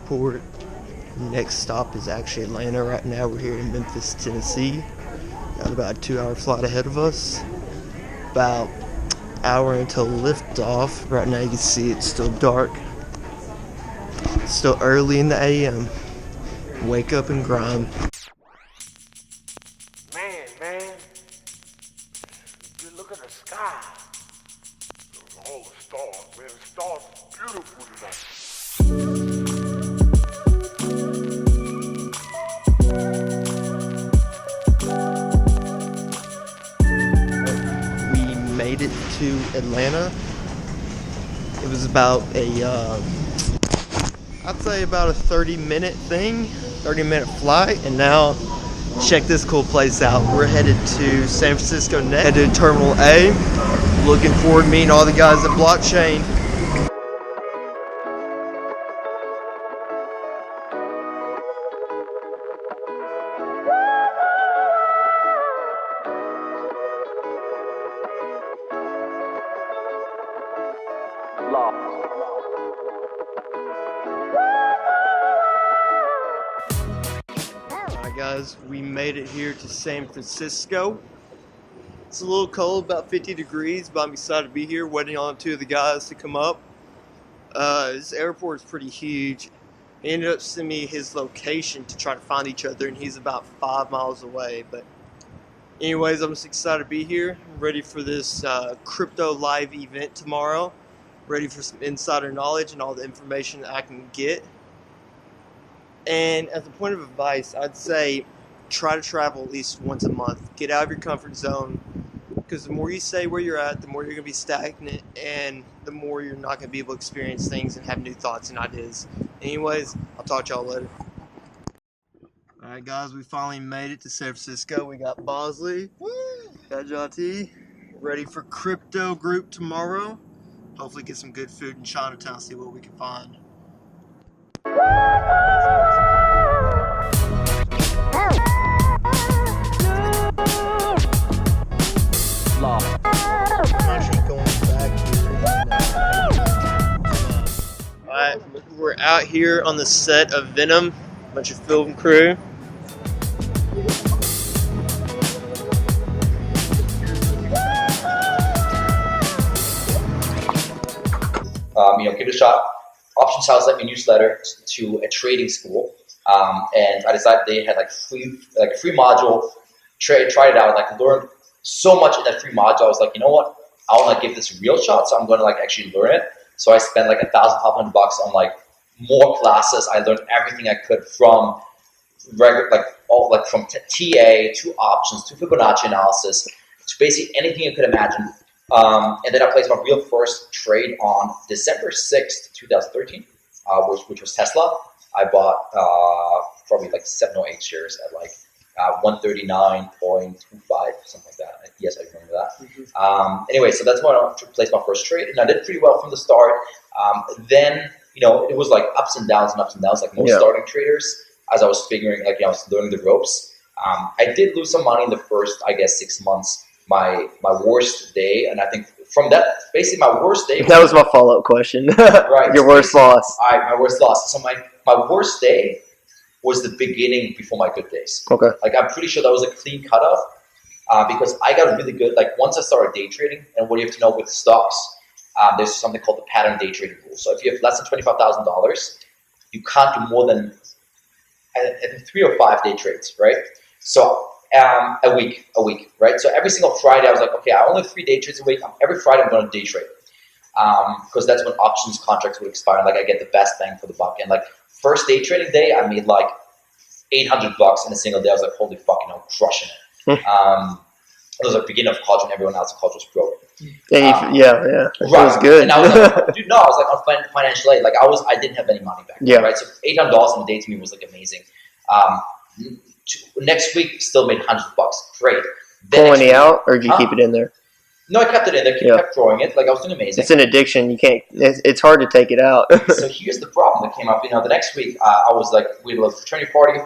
airport. Next stop is actually Atlanta. Right now we're here in Memphis, Tennessee. Got about a 2-hour flight ahead of us. About an hour until liftoff. Right now you can see it's still dark. It's still early in the AM. Wake up and grind. Man, just look at the sky. All the stars, man, the stars are beautiful tonight. We made it to Atlanta. It was about I'd say about a 30-minute thing, 30-minute flight, and now check this cool place out. We're headed to San Francisco next, headed to Terminal A. Looking forward to meeting all the guys at Blockchain. Alright guys, we made it here to San Francisco. It's a little cold, about 50 degrees, but I'm excited to be here, waiting on 2 of the guys to come up. This airport is pretty huge. He ended up sending me his location to try to find each other, and he's about 5 miles away. But anyways, I'm just excited to be here. I'm ready for this crypto live event tomorrow. Ready for some insider knowledge and all the information that I can get. And as a point of advice, I'd say try to travel at least once a month. Get out of your comfort zone, because the more you stay where you're at, the more you're going to be stagnant, and the more you're not going to be able to experience things and have new thoughts and ideas. Anyways, I'll talk to y'all later. Alright guys, we finally made it to San Francisco. We got Bosley, got John T, ready for crypto group tomorrow. Hopefully get some good food in Chinatown, see what we can find. Alright, we're out here on the set of Venom, bunch of film crew. Give it a shot. Options House sent me a newsletter to a trading school, and I decided they had a free module. Tried it out, learned so much in that free module. I was like, you know what? I want to give this a real shot, so I'm going to actually learn it. So I spent $1,500 on more classes. I learned everything I could from regular, from TA to options to Fibonacci analysis to basically anything you could imagine. And then I placed my real first trade on December 6th, 2013, which was Tesla. I bought probably 7 or 8 shares at 139.25, something like that. Yes, I remember that. Anyway, so that's when I placed my first trade, and I did pretty well from the start. Then, it was ups and downs like most starting traders, as I was figuring, I was learning the ropes. I did lose some money in the first, 6 months. My worst day, and I think from that, basically my worst day. That was my follow-up question. Right. Your worst loss. My worst loss. So my worst day was the beginning before my good days. Okay. I'm pretty sure that was a clean cutoff because I got really good. Once I started day trading, and what you have to know with stocks, there's something called the pattern day trading rule. So if you have less than $25,000, you can't do more than 3 or 5 day trades, right? So a week, right? So every single Friday, I was like, okay, I only have 3 day trades a week. Every Friday, I'm going to day trade because that's when options contracts would expire. And I get the best bang for the buck. And first day trading day, I made $800 in a single day. I was like, holy fuck, crushing it. It was beginning of college when everyone else in college was broke. Yeah, it right. was good. And I was dude, no, I was on financial aid. I didn't have any money back then, right? So $800 in a day to me was amazing. Next week, still made $100. Great. Pulling it out, or did you keep it in there? No, I kept it in there. Kept growing it. I was doing amazing. It's an addiction. You can't. It's hard to take it out. So here's the problem that came up. The next week, I was we had a fraternity party.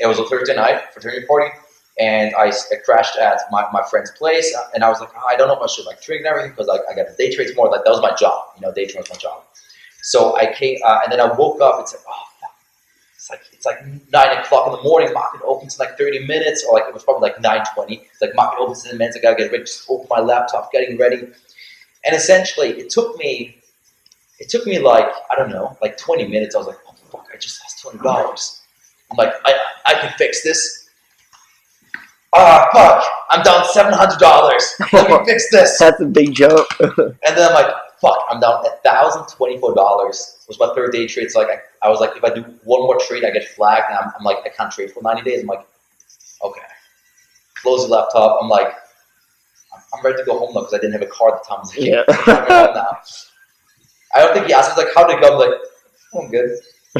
It was a Thursday night fraternity party, and I crashed at my friend's place. And I was like, I don't know if I should drink and everything because I got the day trades more. That was my job. Day trade was my job. So I came, and then I woke up. It's like, oh fuck! It's like 9 o'clock in the morning. Market opens in like 30 minutes, or like it was probably like 9:20. It's like market opens in minutes. I gotta get ready. Just open my laptop, getting ready, and essentially it took me like, I don't know, like 20 minutes. I was like, oh fuck! I just lost $20. I'm like, I can fix this. Ah, fuck! I'm down $700. Let me fix this. That's a big jump. And then I'm like, fuck! I'm down $1,024. It was my third day trade. So like, I was like, if I do one more trade, I get flagged, and I'm like, I can't trade for 90 days. I'm like, okay. Close the laptop. I'm like, I'm ready to go home now because I didn't have a car at the time. I was like, Yeah. I'm going home now. I don't think he asked me like, how did it go? I'm like, oh, I'm good.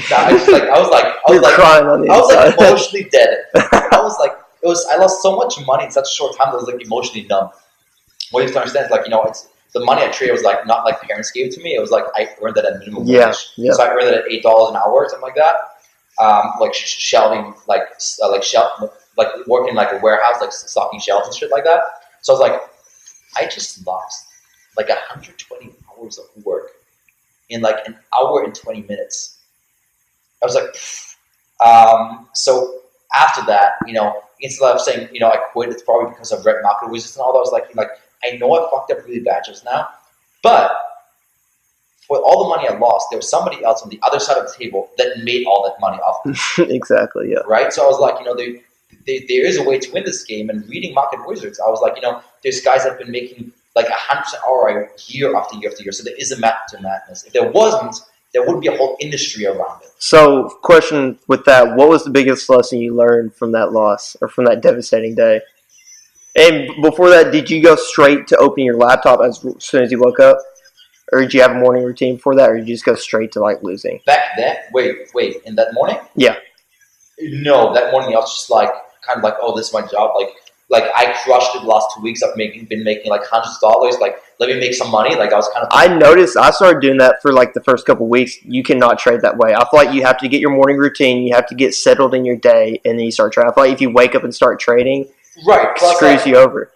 Nah, I was Crying on the I was like inside. emotionally dead. I lost so much money in such a short time that I was like emotionally numb. What you have to understand is like, it's the money I traded was like not like parents gave it to me. It was like I earned that at minimum wage. Yeah. So I earned it at $8 an hour or something like that. Like shelving, like working like a warehouse, like stocking shelves and shit like that. So I was like, I just lost like 120 hours of work in like an hour and 20 minutes. I was like, so after that, instead of saying, I quit, it's probably because I've read market wizards and all that. I was like, I know I fucked up really bad just now, but for all the money I lost, there was somebody else on the other side of the table that made all that money off me. Exactly, yeah. Right? So I was like, there is a way to win this game. And reading market wizards, I was like, there's guys that have been making like 100% ROI year after year after year. So there is a map to madness. If there wasn't, there wouldn't be a whole industry around it. So, question with that, what was the biggest lesson you learned from that loss or from that devastating day? And before that, did you go straight to opening your laptop as soon as you woke up? Or did you have a morning routine for that, or did you just go straight to like losing? Back then, wait, in that morning? Yeah. No, that morning I was just like, kind of like, oh, this is my job. Like I crushed it the last 2 weeks. I've been making like hundreds of dollars. Like, let me make some money. Like I was kind of. I noticed. I started doing that for like the first couple of weeks. You cannot trade that way. I feel like you have to get your morning routine. You have to get settled in your day, and then you start trading. I feel like if you wake up and start trading, right, it screws you over.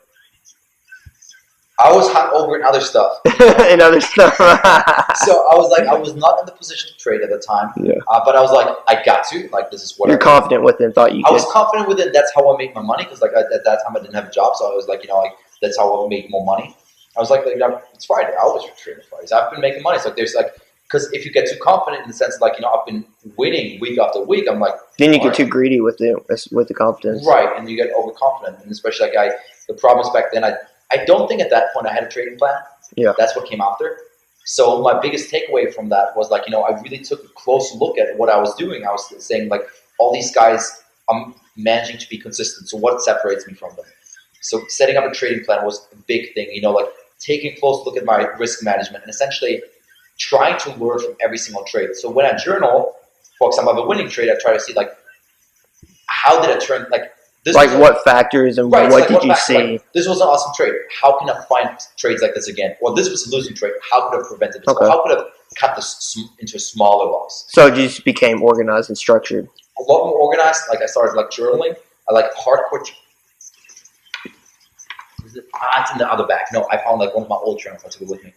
I was hungover and other stuff. And other stuff. So I was not in the position to trade at the time. Yeah. But I was like, I got to. Like, this is what you're confident with it. Thought you could. I was confident with it. That's how I made my money because like at that time I didn't have a job, so I was like, that's how I make more money. I was like, it's Friday. I always trade on Fridays. I've been making money. So there's like, because if you get too confident in the sense like I've been winning week after week, I'm like. Then you get too greedy with the confidence. Right, and you get overconfident, and especially like the problem is back then I don't think at that point I had a trading plan. Yeah. That's what came after. So my biggest takeaway from that was like, I really took a close look at what I was doing. I was saying like, all these guys, I'm managing to be consistent. So what separates me from them? So setting up a trading plan was a big thing, like taking a close look at my risk management and essentially trying to learn from every single trade. So when I journal, for example, of a winning trade, I try to see like, how did I turn, like, this like what factors and what did you see? Like, this was an awesome trade. How can I find trades like this again? Well, this was a losing trade. How could I prevent it? Okay. How could I cut this into a smaller loss? So it just became organized and structured. A lot more organized. Like I started like journaling. I like hardcore. It's in the other bag. No, I found like one of my old journals. I took it with me.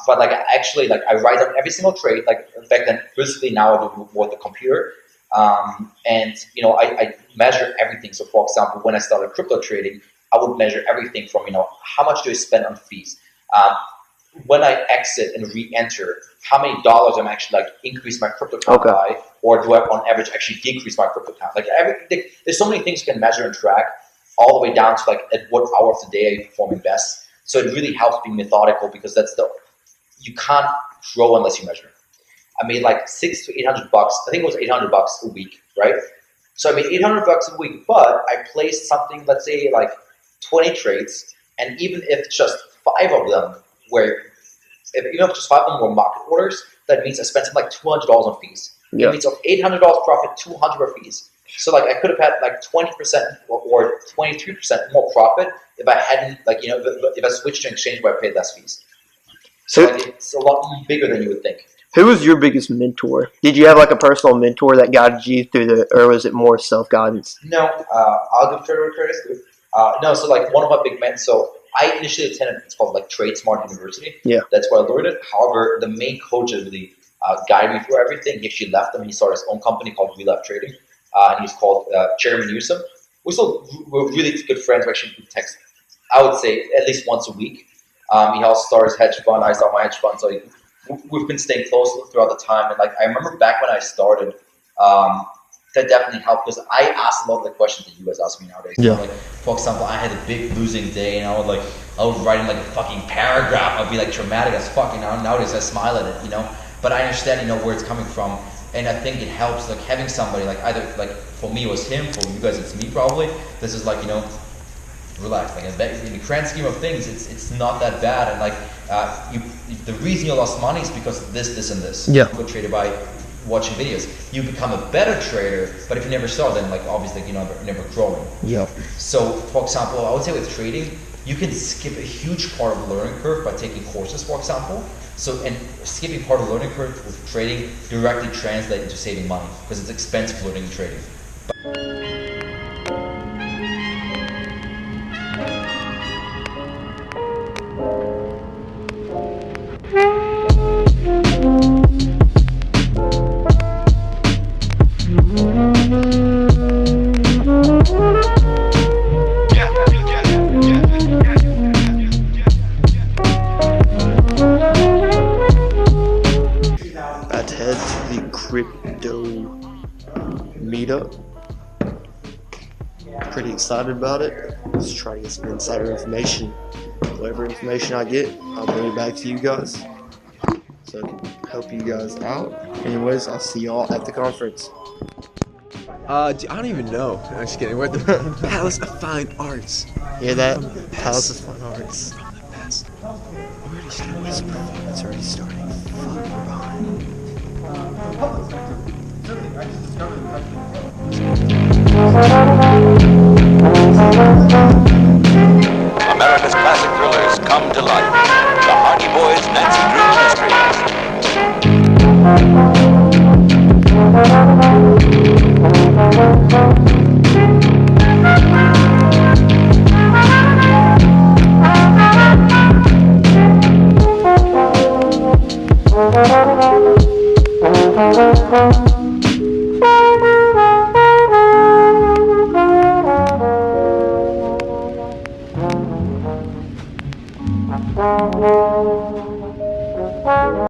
But like actually, like I write down every single trade. Like back then, physically, now I do it with the computer. And I measure everything. So for example, when I started crypto trading, I would measure everything from, how much do I spend on fees? When I exit and re-enter, how many dollars I'm actually like increase my crypto count by, or do I on average actually decrease my crypto count? Like there's so many things you can measure and track all the way down to like at what hour of the day are you performing best. So it really helps being methodical because you can't grow unless you measure. I made like $600 to $800. I think it was $800 a week, right? So I made $800 a week, but I placed something, let's say like 20 trades, and even if just 5 of them were, were market orders, that means I spent something like $200 on fees. Yeah. It means of $800 profit, 200 were fees. So like I could have had like 20% or 23% more profit if I hadn't if I switched to an exchange where I paid less fees. So like it's a lot bigger than you would think. Who was your biggest mentor? Did you have like a personal mentor that guided you through or was it more self-guidance? No, I'll give credit. No, so like one of my big mentors. So I initially attended, it's called like Trade Smart University. Yeah. That's where I learned it. However, the main coach that really guided me through everything. He actually left them. He started his own company called We Love Trading, and he's called Chairman Newsom. We're really good friends. We actually text, I would say, at least once a week. He also started his hedge fund. I started my hedge fund. So we've been staying close throughout the time. And like I remember back when I started, that definitely helped because I asked a lot of the questions that you guys ask me nowadays. Yeah. Like, for example, I had a big losing day, and I would write in like a fucking paragraph. I'd be like dramatic as fuck. Nowadays I smile at it, But I understand, where it's coming from, and I think it helps, like having somebody like either like for me it was him, for you guys it's me probably. This is like relax. Like in the grand scheme of things, it's not that bad, and like the reason you lost money is because of this, and this. Yeah. Good trader by watching videos. You become a better trader, but if you never saw, then like obviously never growing. Yeah. So for example, I would say with trading, you can skip a huge part of the learning curve by taking courses, for example. So, and skipping part of the learning curve with trading directly translates into saving money because it's expensive learning and trading. About to head to the crypto meetup. Pretty excited about it. Just try to get some insider information. Whatever information I get, I'll bring it back to you guys, so I can help you guys out. Anyways, I'll see y'all at the conference. I don't even know. I'm just kidding. We're at the Palace of Fine Arts. Hear that? Palace of Fine Arts. From the past. Already started. This performance already starting. Fuck, we're behind. America's classic thrillers come to life. The Hardy Boys' Nancy Drew mysteries.